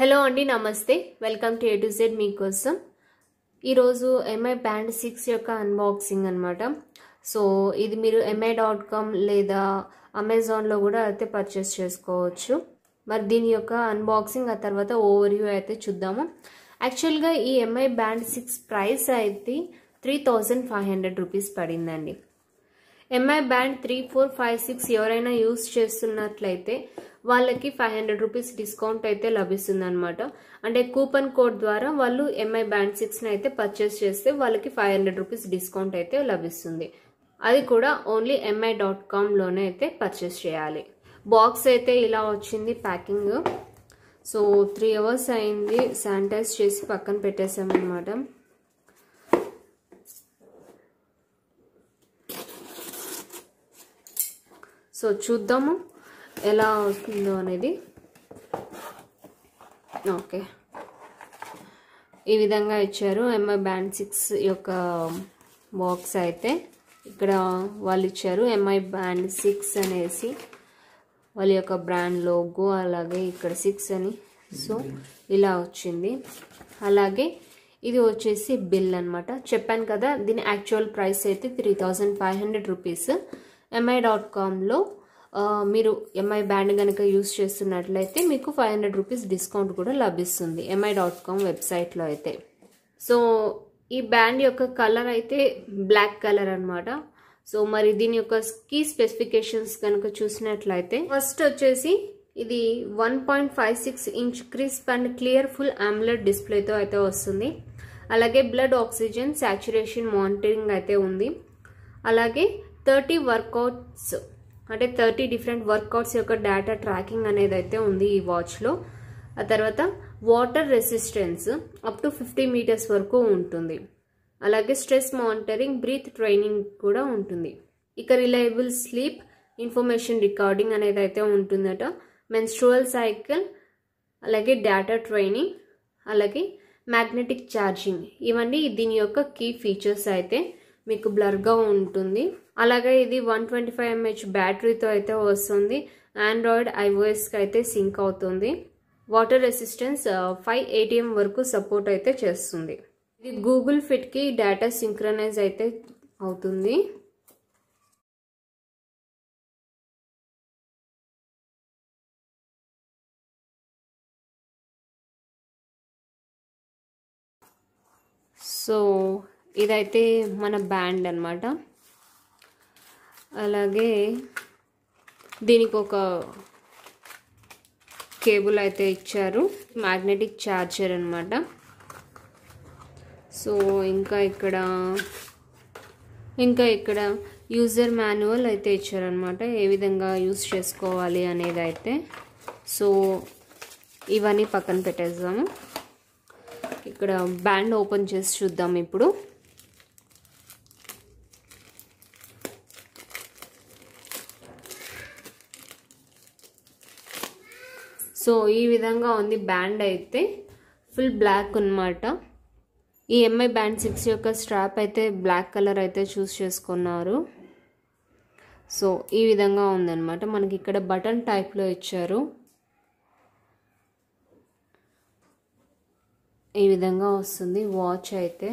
Hello అండి, నమస్తే. Welcome to A to Z మీకోసం. ఈరోజు ఎంఐ బ్యాండ్ 6 యొక్క అన్బాక్సింగ్ అనమాట. సో ఇది మీరు mi.com లేదా అమెజాన్లో కూడా అయితే పర్చేస్ చేసుకోవచ్చు. మరి దీని యొక్క అన్బాక్సింగ్ ఆ తర్వాత ఓవర్వ్యూ అయితే చూద్దాము. యాక్చువల్గా ఈ ఎంఐ బ్యాండ్ 6 ప్రైస్ అయితే 3500 రూపీస్ పడిందండి. ఎంఐ బ్యాండ్ 3, 4, 5, 6 ఎవరైనా యూస్ చేస్తున్నట్లయితే వాళ్ళకి 500 రూపీస్ డిస్కౌంట్ అయితే లభిస్తుంది అనమాట. అంటే కూపన్ కోడ్ ద్వారా వాళ్ళు ఎంఐ బ్యాండ్ 6ని అయితే పర్చేస్ చేస్తే వాళ్ళకి 500 రూపీస్ డిస్కౌంట్ అయితే లభిస్తుంది. అది కూడా ఓన్లీ mi.comలోనే అయితే పర్చేస్ చేయాలి. బాక్స్ అయితే ఇలా వచ్చింది ప్యాకింగ్. సో 3 అవర్స్ అయింది, శానిటైజ్ చేసి పక్కన పెట్టేసామన్నమాట. సో చూద్దాము ఎలా వస్తుందో అనేది. ఓకే, ఈ విధంగా ఇచ్చారు ఎంఐ బ్యాండ్ 6 యొక్క బాక్స్ అయితే. ఇక్కడ వాళ్ళు ఇచ్చారు ఎంఐ బ్యాండ్ 6 అనేసి వాళ్ళ యొక్క బ్రాండ్ లోగో, అలాగే ఇక్కడ 6 అని. సో ఇలా వచ్చింది. అలాగే ఇది వచ్చేసి బిల్ అనమాట. చెప్పాను కదా, దీని యాక్చువల్ ప్రైస్ అయితే 3500 రూపీస్. mi.comలో మీరు ఎంఐ బ్యాండ్ కనుక యూస్ చేస్తున్నట్లయితే మీకు 500 రూపీస్ డిస్కౌంట్ కూడా లభిస్తుంది mi.com వెబ్సైట్లో అయితే. సో ఈ బ్యాండ్ యొక్క కలర్ అయితే బ్లాక్ కలర్ అనమాట. సో మరి దీని యొక్క కీ స్పెసిఫికేషన్స్ కనుక చూసినట్లయితే ఫస్ట్ వచ్చేసి ఇది 1.56 inch crisp and clear full AMOLED డిస్ప్లేతో అయితే వస్తుంది. అలాగే బ్లడ్ ఆక్సిజన్ సాచురేషన్ మానిటరింగ్ అయితే ఉంది. అలాగే 30 వర్కౌట్స్ అంటే 30 డిఫరెంట్ వర్కౌట్స్ యొక్క డేటా ట్రాకింగ్ అనేది అయితే ఉంది ఈ వాచ్లో. ఆ తర్వాత water resistance up to 50 metres వరకు ఉంటుంది. అలాగే స్ట్రెస్ మానిటరింగ్, బ్రీత్ ట్రైనింగ్ కూడా ఉంటుంది. ఇక రిలయబుల్ స్లీప్ ఇన్ఫర్మేషన్ రికార్డింగ్ అనేది అయితే ఉంటుందట. మెన్స్ట్రువల్ సైకిల్, అలాగే డేటా ట్రైనింగ్, అలాగే మ్యాగ్నెటిక్ ఛార్జింగ్, ఇవన్నీ దీని యొక్క కీ ఫీచర్స్ అయితే. మీకు బ్లర్గా ఉంటుంది. అలాగే ఇది 125 mAh బ్యాటరీతో అయితే వస్తుంది. ఆండ్రాయిడ్, iOSకి అయితే సింక్ అవుతుంది. వాటర్ రెసిస్టెన్స్ 5 ATM వరకు సపోర్ట్ అయితే చేస్తుంది. ఇది గూగుల్ ఫిట్కి డేటా సింక్రనైజ్ అయితే అవుతుంది. సో ఇదైతే మన బ్యాండ్ అన్నమాట. అలాగే దీనికి ఒక కేబుల్ అయితే ఇచ్చారు, మ్యాగ్నెటిక్ ఛార్జర్ అన్నమాట. సో ఇంకా ఇక్కడ యూజర్ మాన్యువల్ అయితే ఇచ్చారనమాట, ఏ విధంగా యూజ్ చేసుకోవాలి అనేది అయితే. సో ఇవన్నీ పక్కన పెట్టేద్దాము. ఇక్కడ బ్యాండ్ ఓపెన్ చేసి చూద్దాం ఇప్పుడు. సో ఈ విధంగా ఉంది బ్యాండ్ అయితే, ఫుల్ బ్లాక్ అన్నమాట. ఈ ఎంఐ బ్యాండ్ 6 యొక్క స్ట్రాప్ అయితే బ్లాక్ కలర్ అయితే చూస్ చేసుకున్నారు. సో ఈ విధంగా ఉందన్నమాట. మనకి ఇక్కడ బటన్ టైప్లో ఇచ్చారు. ఈ విధంగా వస్తుంది వాచ్ అయితే.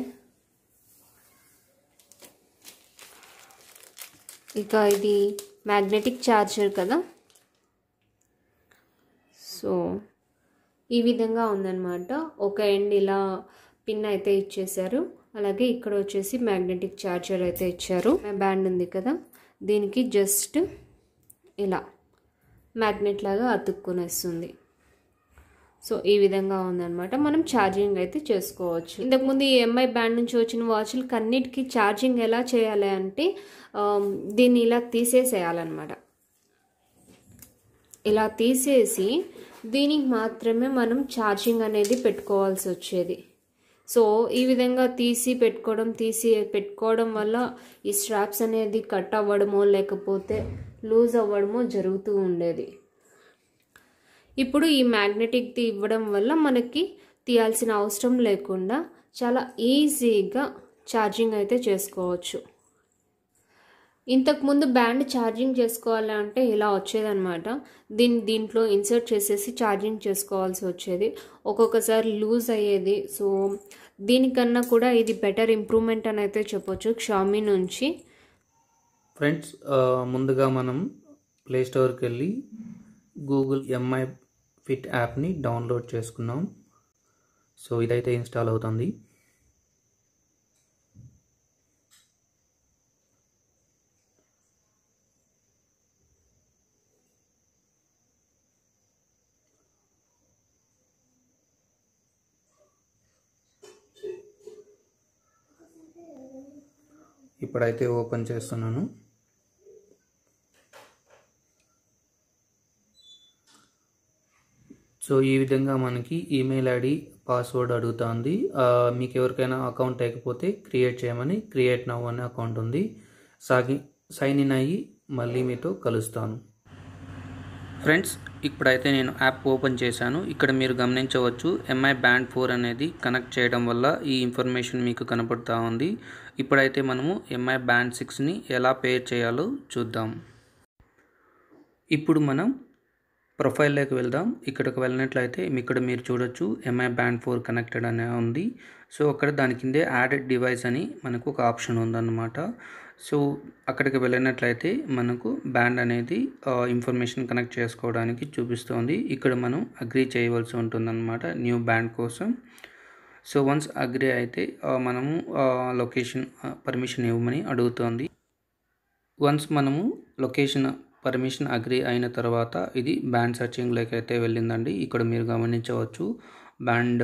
ఇక ఇది మ్యాగ్నెటిక్ ఛార్జర్ కదా. సో ఈ విధంగా ఉందన్నమాట. ఒక ఎండ్ ఇలా పిన్ అయితే ఇచ్చేసారు. అలాగే ఇక్కడ వచ్చేసి మ్యాగ్నెటిక్ ఛార్జర్ అయితే ఇచ్చారు. బ్యాండ్ ఉంది కదా, దీనికి జస్ట్ ఇలా మ్యాగ్నెట్ లాగా అతుక్కునేస్తుంది. సో ఈ విధంగా ఉందన్నమాట. మనం ఛార్జింగ్ అయితే చేసుకోవచ్చు. ఇంతకుముందు ఈ ఎంఐ బ్యాండ్ నుంచి వచ్చిన వాచ్లకి అన్నిటికీ ఛార్జింగ్ ఎలా చేయాలి అంటే దీన్ని ఇలా తీసేసేయాలన్నమాట. ఇలా తీసేసి దీనికి మాత్రమే మనం ఛార్జింగ్ అనేది పెట్టుకోవాల్సి వచ్చేది. సో ఈ విధంగా తీసి పెట్టుకోవడం వల్ల ఈ స్ట్రాప్స్ అనేది కట్ అవ్వడమో లేకపోతే లూజ్ అవ్వడమో జరుగుతూ ఉండేది. ఇప్పుడు ఈ మ్యాగ్నెటిక్ది ఇవ్వడం వల్ల మనకి తీయాల్సిన అవసరం లేకుండా చాలా ఈజీగా ఛార్జింగ్ అయితే చేసుకోవచ్చు. ఇంతకుముందు బ్యాండ్ ఛార్జింగ్ చేసుకోవాలంటే ఇలా వచ్చేదన్నమాట. దీంట్లో ఇన్సర్ట్ చేసేసి ఛార్జింగ్ చేసుకోవాల్సి వచ్చేది. ఒక్కొక్కసారి లూజ్ అయ్యేది. సో దీనికన్నా కూడా ఇది బెటర్ ఇంప్రూవ్మెంట్ అని అయితే చెప్పొచ్చు షామీ నుంచి. ఫ్రెండ్స్, ముందుగా మనం ప్లే స్టోర్కి వెళ్ళి గూగుల్ ఎంఐ ఫిట్ యాప్ని డౌన్లోడ్ చేసుకున్నాం. సో ఇదైతే ఇన్స్టాల్ అవుతుంది. ఇప్పుడైతే ఓపెన్ చేస్తున్నాను. సో ఈ విధంగా మనకి ఈమెయిల్ ఐడి పాస్వర్డ్ అడుగుతుంది. మీకు ఎవరికైనా అకౌంట్ లేకపోతే క్రియేట్ చేయమని క్రియేట్ నౌ అనే అకౌంట్ ఉంది. సైన్ ఇన్ అయ్యి మళ్ళీ మీతో కలుస్తాను. ఫ్రెండ్స్, ఇప్పుడైతే నేను యాప్ ఓపెన్ చేశాను. ఇక్కడ మీరు గమనించవచ్చు ఎంఐ బ్యాండ్ 4 అనేది కనెక్ట్ చేయడం వల్ల ఈ ఇన్ఫర్మేషన్ మీకు కనపడుతూ ఉంది. ఇప్పుడైతే మనము ఎంఐ బ్యాండ్ 6ని ఎలా పేర్ చేయాలో చూద్దాం. ఇప్పుడు మనం ప్రొఫైల్లోకి వెళ్దాం. ఇక్కడికి వెళ్ళినట్లయితే ఇక్కడ మీరు చూడొచ్చు ఎంఐ బ్యాండ్ 4 కనెక్టెడ్ అనే ఉంది. సో అక్కడ దాని కిందే యాడెడ్ డివైస్ అని మనకు ఒక ఆప్షన్ ఉందన్నమాట. సో అక్కడికి వెళ్ళినట్లయితే మనకు బ్యాండ్ అనేది ఇన్ఫర్మేషన్ కనెక్ట్ చేసుకోవడానికి చూపిస్తుంది. ఇక్కడ మనం అగ్రీ చేయవలసి ఉంటుందన్నమాట న్యూ బ్యాండ్ కోసం. సో వన్స్ అగ్రీ అయితే మనము లొకేషన్ పర్మిషన్ ఇవ్వమని అడుగుతుంది. వన్స్ మనము లొకేషన్ పర్మిషన్ అగ్రీ అయిన తర్వాత ఇది బ్యాండ్ సెర్చింగ్లోకి అయితే వెళ్ళిందండి. ఇక్కడ మీరు గమనించవచ్చు బ్యాండ్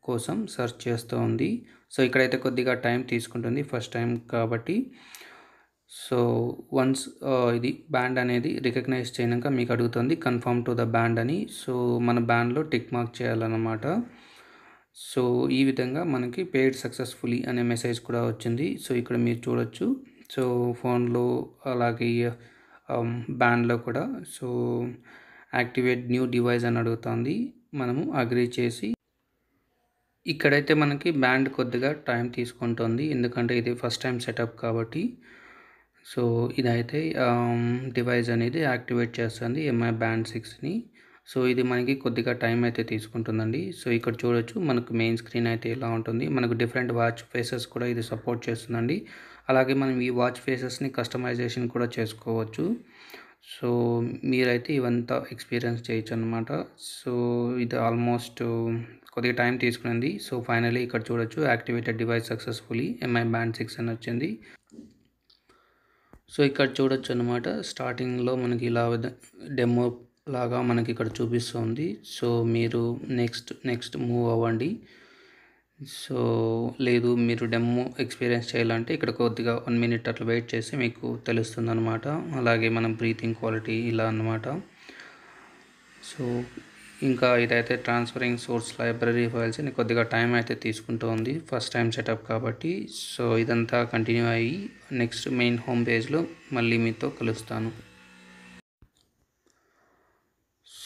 కోసం సెర్చ్ చేస్తూ ఉంది. సో ఇక్కడైతే కొద్దిగా టైం తీసుకుంటుంది ఫస్ట్ టైం కాబట్టి. సో వన్స్ ఇది బ్యాండ్ అనేది రికగ్నైజ్ చేయనాక మీకు అడుగుతుంది కన్ఫర్మ్ టు ద బ్యాండ్ అని. సో మన బ్యాండ్లో టిక్ మార్క్ చేయాలన్నమాట. సో ఈ విధంగా మనకి పేడ్ సక్సెస్ఫుల్లీ అనే మెసేజ్ కూడా వచ్చింది. సో ఇక్కడ మీరు చూడొచ్చు. సో ఫోన్లో అలాగే బ్యాండ్లో కూడా సో యాక్టివేట్ న్యూ డివైస్ అని అడుగుతుంది. మనము అగ్రీ చేసి ఇక్కడైతే మనకి బ్యాండ్ కొద్దిగా టైం తీసుకుంటుంది, ఎందుకంటే ఇది ఫస్ట్ టైం సెటప్ కాబట్టి. సో ఇదైతే డివైస్ అనేది యాక్టివేట్ చేస్తుంది ఎంఐ బ్యాండ్ 6ని. సో ఇది మనకి కొద్దిగా టైం అయితే తీసుకుంటుందండి. సో ఇక్కడ చూడొచ్చు మనకు మెయిన్ స్క్రీన్ అయితే ఇలా ఉంటుంది. మనకు డిఫరెంట్ వాచ్ ఫేసెస్ కూడా ఇది సపోర్ట్ చేస్తుందండి. అలాగే మనం ఈ వాచ్ ఫేసెస్ని కస్టమైజేషన్ కూడా చేసుకోవచ్చు. సో మీరైతే ఇవంతా ఎక్స్పీరియన్స్ చేయొచ్చు అనమాట. సో ఇది ఆల్మోస్ట్ కొద్దిగా టైం తీసుకునింది. సో ఫైనలీ ఇక్కడ చూడొచ్చు activated device successfully MI band 6 అని వచ్చింది. సో ఇక్కడ చూడొచ్చు అనమాట. స్టార్టింగ్లో మనకి ఇలా డెమో లాగా మనకి ఇక్కడ చూపిస్తుంది. సో మీరు నెక్స్ట్ మూవ్ అవ్వండి. సో లేదు మీరు డెమో ఎక్స్పీరియన్స్ చేయాలంటే ఇక్కడ కొద్దిగా 1 minute అట్లా వెయిట్ చేసి మీకు తెలుస్తుంది అనమాట. అలాగే మనం బ్రీతింగ్ క్వాలిటీ ఇలా అన్నమాట. సో ఇంకా ఇదైతే ట్రాన్స్ఫరింగ్ సోర్స్ లైబ్రరీ ఫైల్స్ అని కొద్దిగా టైం అయితే తీసుకుంటూ ఉంది ఫస్ట్ టైం సెటప్ కాబట్టి. సో ఇదంతా కంటిన్యూ అయ్యి నెక్స్ట్ మెయిన్ హోమ్ పేజ్లో మళ్ళీ మీతో కలుస్తాను.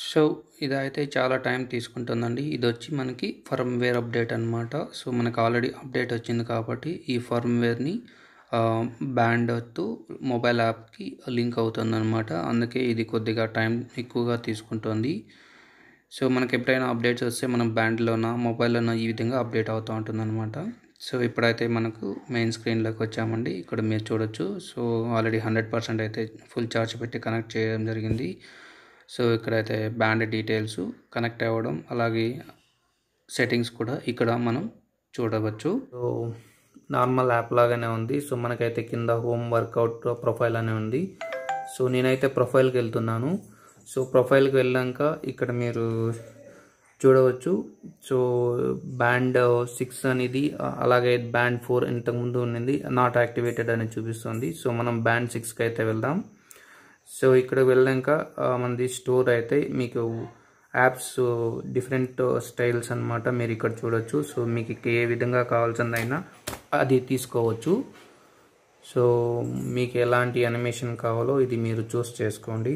సో ఇదైతే చాలా టైం తీసుకుంటుందండి. ఇది వచ్చి మనకి ఫర్మ్వేర్ అప్డేట్ అనమాట. సో మనకు ఆల్రెడీ అప్డేట్ వచ్చింది కాబట్టి ఈ ఫర్మ్వేర్ని బ్యాండ్తో మొబైల్ యాప్కి లింక్ అవుతుందన్నమాట. అందుకే ఇది కొద్దిగా టైం ఎక్కువగా తీసుకుంటుంది. సో మనకి ఎప్పుడైనా అప్డేట్స్ వస్తే మనం బ్యాండ్లోన మొబైల్లోన ఈ విధంగా అప్డేట్ అవుతూ ఉంటుందన్నమాట. సో ఇప్పుడైతే మనకు మెయిన్ స్క్రీన్లోకి వచ్చామండి. ఇక్కడ మీరు చూడొచ్చు. సో ఆల్రెడీ 100% అయితే ఫుల్ ఛార్జ్ పెట్టి కనెక్ట్ చేయడం జరిగింది. సో ఇక్కడైతే బ్యాండ్ డీటెయిల్స్ కనెక్ట్ అవ్వడం అలాగే సెట్టింగ్స్ కూడా ఇక్కడ మనం చూడవచ్చు. సో నార్మల్ యాప్ లాగానే ఉంది. సో మనకైతే కింద హోమ్ వర్కౌట్ ప్రొఫైల్ అనే ఉంది. సో నేనైతే ప్రొఫైల్కి వెళ్తున్నాను. సో ప్రొఫైల్కి వెళ్ళాక ఇక్కడ మీరు చూడవచ్చు. సో బ్యాండ్ 6 అనేది అలాగే బ్యాండ్ 4 ఇంతకుముందు ఉన్నది నాట్ యాక్టివేటెడ్ అని చూపిస్తుంది. సో మనం బ్యాండ్ 6కి అయితే వెళ్దాం. సో ఇక్కడ వెళ్ళాక మనది స్టోర్ అయితే మీకు యాప్స్ డిఫరెంట్ స్టైల్స్ అనమాట మీరు ఇక్కడ చూడొచ్చు. సో మీకు ఏ విధంగా కావాల్సిందైనా అది తీసుకోవచ్చు. సో మీకు ఎలాంటి యానిమేషన్ కావాలో ఇది మీరు చూస్ చేసుకోండి.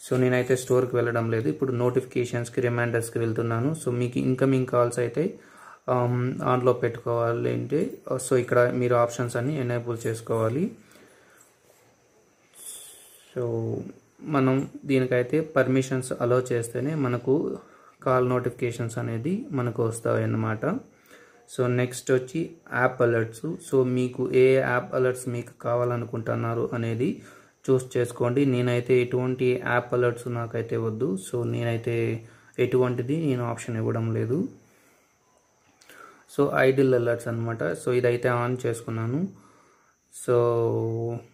సో నేనైతే స్టోర్కి వెళ్ళడం లేదు. ఇప్పుడు నోటిఫికేషన్స్కి రిమైండర్స్కి వెళ్తున్నాను. సో మీకు ఇన్కమింగ్ కాల్స్ అయితే ఆన్లో పెట్టుకోవాలి అంటే సో ఇక్కడ మీరు ఆప్షన్స్ అన్ని ఎనేబుల్ చేసుకోవాలి. సో మనం దీనికైతే పర్మిషన్స్ అలో చేస్తేనే మనకు కాల్ నోటిఫికేషన్స్ అనేది మనకు వస్తాయి అన్నమాట. సో నెక్స్ట్ వచ్చి యాప్ అలర్ట్స్. సో మీకు ఏ యాప్ అలర్ట్స్ మీకు కావాలనుకుంటున్నారు అనేది చూస్ చేసుకోండి. నేనైతే ఎటువంటి యాప్ అలర్ట్స్ నాకైతే వద్దు. సో నేనైతే ఎటువంటిది నేను ఆప్షన్ ఇవ్వడం లేదు. సో ఐడిల్ అలర్ట్స్ అనమాట. సో ఇదైతే ఆన్ చేసుకున్నాను. సో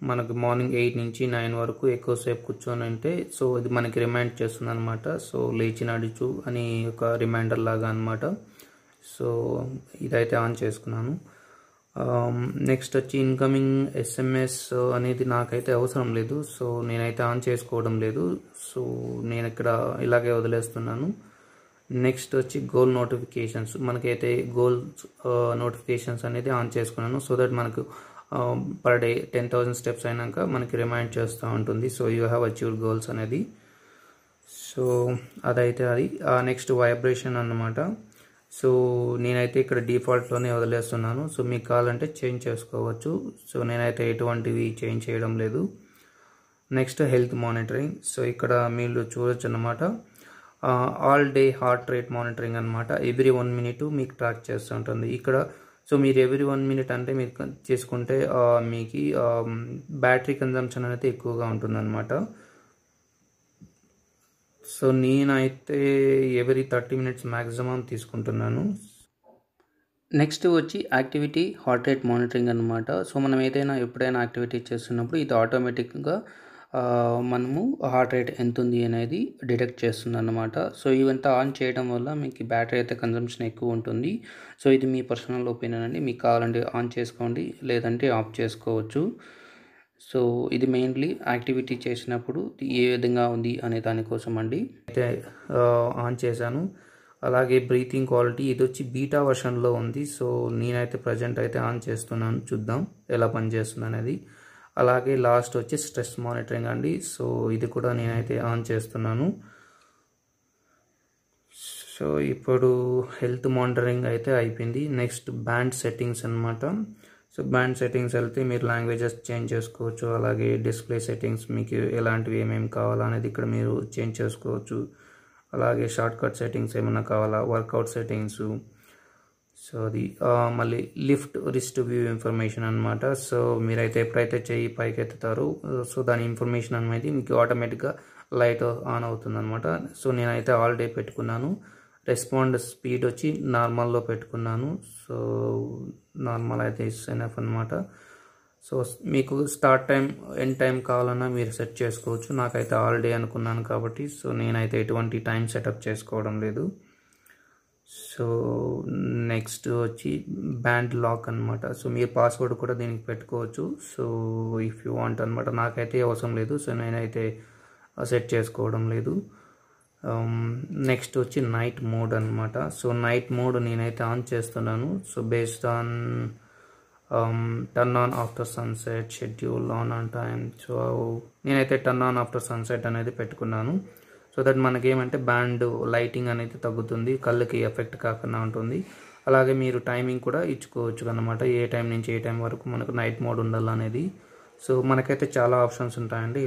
మనకు మార్నింగ్ 8 నుంచి 9 వరకు ఎక్కువసేపు కూర్చొని ఉంటే సో ఇది మనకి రిమైండ్ చేస్తుంది అనమాట. సో లేచి నడుచు అని ఒక రిమైండర్ లాగా అనమాట. సో ఇదైతే ఆన్ చేసుకున్నాను. నెక్స్ట్ వచ్చి ఇన్కమింగ్ ఎస్ఎంఎస్ అనేది నాకైతే అవసరం లేదు. సో నేనైతే ఆన్ చేసుకోవడం లేదు. సో నేను ఇక్కడ ఇలాగే వదిలేస్తున్నాను. నెక్స్ట్ వచ్చి గోల్ నోటిఫికేషన్స్. మనకైతే గోల్ నోటిఫికేషన్స్ అనేది ఆన్ చేసుకున్నాను. సో దట్ మనకు పర్ డే 10,000 స్టెప్స్ అయినాక మనకి రిమైండ్ చేస్తూ ఉంటుంది. So you have achieved goals అనేది. సో అదైతే అది. నెక్స్ట్ వైబ్రేషన్ అన్నమాట. సో నేనైతే ఇక్కడ డిఫాల్ట్లోనే వదిలేస్తున్నాను. సో మీకు కావాలంటే చేంజ్ చేసుకోవచ్చు. సో నేనైతే ఎటువంటివి చేంజ్ చేయడం లేదు. Next health monitoring. సో ఇక్కడ మీరు చూడొచ్చు అన్నమాట. All day heart rate monitoring అనమాట. ఎవ్రీ 1 minute మీకు ట్రాక్ చేస్తూ ఉంటుంది ఇక్కడ. సో మీరు ఎవ్రీ 1 minute అంటే మీరు చేసుకుంటే మీకు బ్యాటరీ కన్జంప్షన్ అనేది ఎక్కువగా ఉంటుంది అనమాట. సో నేనైతే ఎవ్రీ 30 minutes మ్యాక్సిమం తీసుకుంటున్నాను. నెక్స్ట్ వచ్చి యాక్టివిటీ హార్ట్ రేట్ మానిటరింగ్ అనమాట. సో మనం ఎప్పుడైనా యాక్టివిటీ చేస్తున్నప్పుడు ఇది ఆటోమేటిక్గా మనము హార్ట్ రేట్ ఎంత ఉంది అనేది డిటెక్ట్ చేస్తుంది అన్నమాట. సో ఇవంతా ఆన్ చేయడం వల్ల మీకు బ్యాటరీ అయితే కన్జంప్షన్ ఎక్కువ ఉంటుంది. సో ఇది మీ పర్సనల్ ఒపీనియన్ అండి. మీకు కావాలంటే ఆన్ చేసుకోండి, లేదంటే ఆఫ్ చేసుకోవచ్చు. సో ఇది మెయిన్లీ యాక్టివిటీ చేసినప్పుడు ఏ విధంగా ఉంది అనే దానికోసం అండి. అయితే ఆన్ చేశాను. అలాగే బ్రీతింగ్ క్వాలిటీ ఇది వచ్చి బీటా వర్షన్లో ఉంది. సో నేనైతే ప్రజెంట్ అయితే ఆన్ చేస్తున్నాను. చూద్దాం ఎలా పనిచేస్తుంది అనేది. అలాగే లాస్ట్ వచ్చి స్ట్రెస్ మానిటరింగ్ అండి. సో ఇది కూడా నేనైతే ఆన్ చేస్తున్నాను. సో ఇప్పుడు హెల్త్ మానిటరింగ్ అయితే అయిపోయింది. నెక్స్ట్ బ్యాండ్ సెట్టింగ్స్ అనమాట. సో బ్యాండ్ సెట్టింగ్స్ వెళ్తే మీరు లాంగ్వేజెస్ చేంజ్ చేసుకోవచ్చు. అలాగే డిస్ప్లే సెట్టింగ్స్ మీకు ఎలాంటివి ఏమేమి కావాలా అనేది ఇక్కడ మీరు చేంజ్ చేసుకోవచ్చు. అలాగే షార్ట్ కట్ సెట్టింగ్స్ ఏమైనా కావాలా, వర్కౌట్ సెట్టింగ్స్. సో అది మళ్ళీ లిఫ్ట్ రిస్ట్ వ్యూ ఇన్ఫర్మేషన్ అనమాట. సో మీరైతే ఎప్పుడైతే చెయ్యి పైకి ఎత్తుతారో సో దాని ఇన్ఫర్మేషన్ అనేది మీకు ఆటోమేటిక్గా లైట్ ఆన్ అవుతుంది అనమాట. సో నేనైతే ఆల్ డే పెట్టుకున్నాను. రెస్పాండ్ స్పీడ్ వచ్చి నార్మల్లో పెట్టుకున్నాను. సో నార్మల్ అయితే ఎనఫ్ అనమాట. సో మీకు స్టార్ట్ టైం ఎండ్ టైం కావాలన్నా మీరు సెట్ చేసుకోవచ్చు. నాకైతే ఆల్ డే అనుకున్నాను కాబట్టి సో నేనైతే ఎటువంటి టైం సెటప్ చేసుకోవడం లేదు. సో నెక్స్ట్ వచ్చి బ్యాండ్ లాక్ అనమాట. సో మీరు పాస్వర్డ్ కూడా దీనికి పెట్టుకోవచ్చు. సో ఇఫ్ యూ వాంట్ అనమాట. నాకైతే అవసరం లేదు. సో నేనైతే సెట్ చేసుకోవడం లేదు. నెక్స్ట్ వచ్చి నైట్ మోడ్ అనమాట. సో నైట్ మోడ్ నేనైతే ఆన్ చేస్తున్నాను. So based on turn on after sunset, schedule on time. So నేనైతే టర్న్ ఆన్ ఆఫ్టర్ సన్సెట్ అనేది పెట్టుకున్నాను. సో దట్ మనకేమంటే బ్యాండ్ లైటింగ్ అనేది తగ్గుతుంది, కళ్ళకి ఎఫెక్ట్ కాకుండా ఉంటుంది. అలాగే మీరు టైమింగ్ కూడా ఇచ్చుకోవచ్చు అన్నమాట. ఏ టైం నుంచి ఏ టైం వరకు మనకు నైట్ మోడ్ ఉండాలనేది. సో మనకైతే చాలా ఆప్షన్స్ ఉంటాయండి.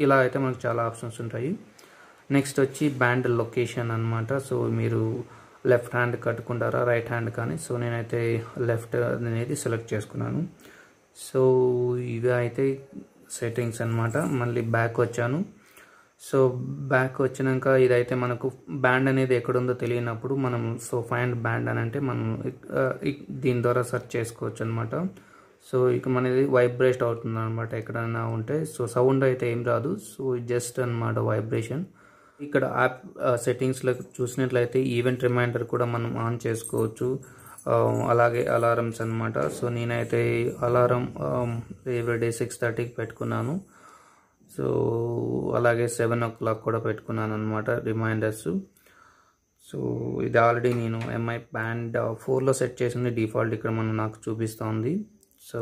ఇలా అయితే మనకు చాలా ఆప్షన్స్ ఉంటాయి. నెక్స్ట్ వచ్చి బ్యాండ్ లొకేషన్ అనమాట. సో మీరు లెఫ్ట్ హ్యాండ్ కట్టుకుంటారా, రైట్ హ్యాండ్ కానీ. సో నేనైతే లెఫ్ట్ అనేది సెలెక్ట్ చేసుకున్నాను. సో ఇవి అయితే సెట్టింగ్స్ అనమాట. మళ్ళీ బ్యాక్ వచ్చాను. సో బ్యాక్ వచ్చినాక ఇదైతే మనకు బ్యాండ్ అనేది ఎక్కడుందో తెలియనప్పుడు మనం సో ఫైండ్ బ్యాండ్ అని అంటే మనం దీని ద్వారా సెర్చ్ చేసుకోవచ్చు అనమాట. సో ఇక మనది వైబ్రేట్ అవుతుంది అనమాట ఎక్కడైనా ఉంటే. సో సౌండ్ అయితే ఏం రాదు. సో జస్ట్ అనమాట వైబ్రేషన్. ఇక్కడ యాప్ సెట్టింగ్స్లో చూసినట్లయితే ఈవెంట్ రిమైండర్ కూడా మనం ఆన్ చేసుకోవచ్చు. అలాగే అలారమ్స్ అనమాట. సో నేనైతే అలారం ఎవ్రీడే 6:30కి పెట్టుకున్నాను. సో అలాగే 7 o'clock కూడా పెట్టుకున్నాను అనమాట రిమైండర్స్. సో ఇది ఆల్రెడీ నేను ఎంఐ బ్యాండ్ 4లో సెట్ చేసింది డిఫాల్ట్. ఇక్కడ నాకు చూపిస్తుంది. సో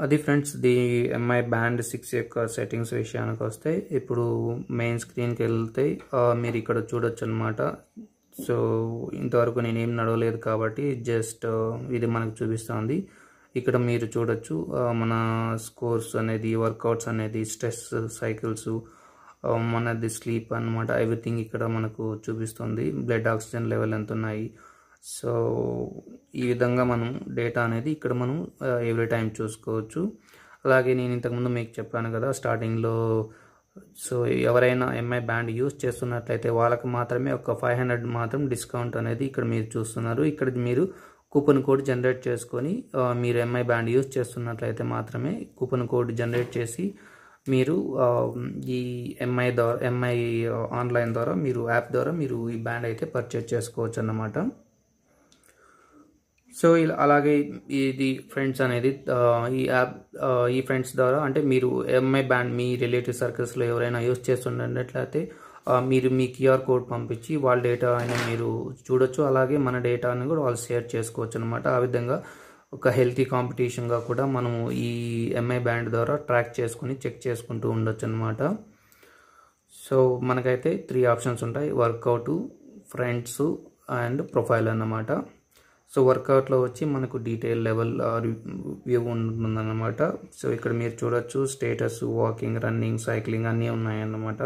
అది ఫ్రెండ్స్ ది ఎంఐ బ్యాండ్ 6 యొక్క సెట్టింగ్స్ విషయానికి వస్తే ఇప్పుడు మెయిన్ స్క్రీన్కి వెళ్తే మీరు ఇక్కడ చూడొచ్చు అనమాట. సో ఇంతవరకు నేనేం నడవలేదు కాబట్టి జస్ట్ ఇది మనకు చూపిస్తుంది. ఇక్కడ మీరు చూడొచ్చు మన స్కోర్స్ అనేది, వర్కౌట్స్ అనేది, స్ట్రెస్ సైకిల్స్, మనది స్లీప్ అన్నమాట. ఎవ్రీథింగ్ ఇక్కడ మనకు చూపిస్తుంది. బ్లడ్ ఆక్సిజన్ లెవెల్ ఎంత ఉన్నాయి. సో ఈ విధంగా మనం డేటా అనేది ఇక్కడ మనం ఎవ్రీ టైం చూసుకోవచ్చు. అలాగే నేను ఇంతకుముందు మీకు చెప్పాను కదా స్టార్టింగ్లో, సో ఎవరైనా ఎంఐ బ్యాండ్ యూస్ చేస్తున్నట్లయితే వాళ్ళకి మాత్రమే ఒక 500 మాత్రం డిస్కౌంట్ అనేది ఇక్కడ మీరు చూస్తున్నారు. ఇక్కడ మీరు కూపన్ కోడ్ జనరేట్ చేసుకొని మీరు ఎంఐ బ్యాండ్ యూస్ చేస్తున్నట్లయితే మాత్రమే కూపన్ కోడ్ జనరేట్ చేసి మీరు ఈ ఎంఐ ఆన్లైన్ ద్వారా మీరు యాప్ ద్వారా మీరు ఈ బ్యాండ్ అయితే పర్చేజ్ చేసుకోవచ్చు అన్నమాట. సో ఇలా అలాగే ఇది ఫ్రెండ్స్ అనేది ఈ యాప్ ఈ ఫ్రెండ్స్ ద్వారా అంటే మీరు ఎంఐ బ్యాండ్ మీ రిలేటివ్ సర్కిల్స్లో ఎవరైనా యూస్ చేస్తున్నట్లయితే మీరు మీ క్యూఆర్ కోడ్ పంపించి వాళ్ళ డేటా అయినా మీరు చూడొచ్చు. అలాగే మన డేటాని కూడా వాళ్ళు షేర్ చేసుకోవచ్చు అనమాట. ఆ విధంగా ఒక హెల్తీ కాంపిటీషన్గా కూడా మనము ఈ ఎంఐ బ్యాండ్ ద్వారా ట్రాక్ చేసుకుని చెక్ చేసుకుంటూ ఉండొచ్చు అనమాట. సో మనకైతే 3 ఆప్షన్స్ ఉంటాయి: వర్కౌట్, ఫ్రెండ్స్ అండ్ ప్రొఫైల్ అన్నమాట. సో వర్కౌట్లో వచ్చి మనకు డీటెయిల్ లెవెల్ వ్యూ ఉంటుందన్నమాట. సో ఇక్కడ మీరు చూడొచ్చు స్టేటస్, వాకింగ్, రన్నింగ్, సైక్లింగ్ అన్నీ ఉన్నాయన్నమాట.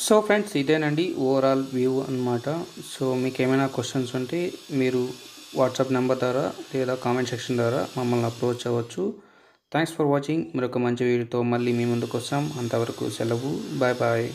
సో ఫ్రెండ్స్ ఇదేనండి ఓవరాల్ వ్యూ అన్నమాట. సో మీకు ఏమైనా క్వశ్చన్స్ ఉంటే మీరు వాట్సాప్ నెంబర్ ద్వారా లేదా కామెంట్ సెక్షన్ ద్వారా మమ్మల్ని అప్రోచ్ అవ్వచ్చు. Thanks for watching. మరొక మంచి వీడియోతో మళ్ళీ మీ ముందుకు వస్తాం. అంతవరకు సెలవు. Bye bye.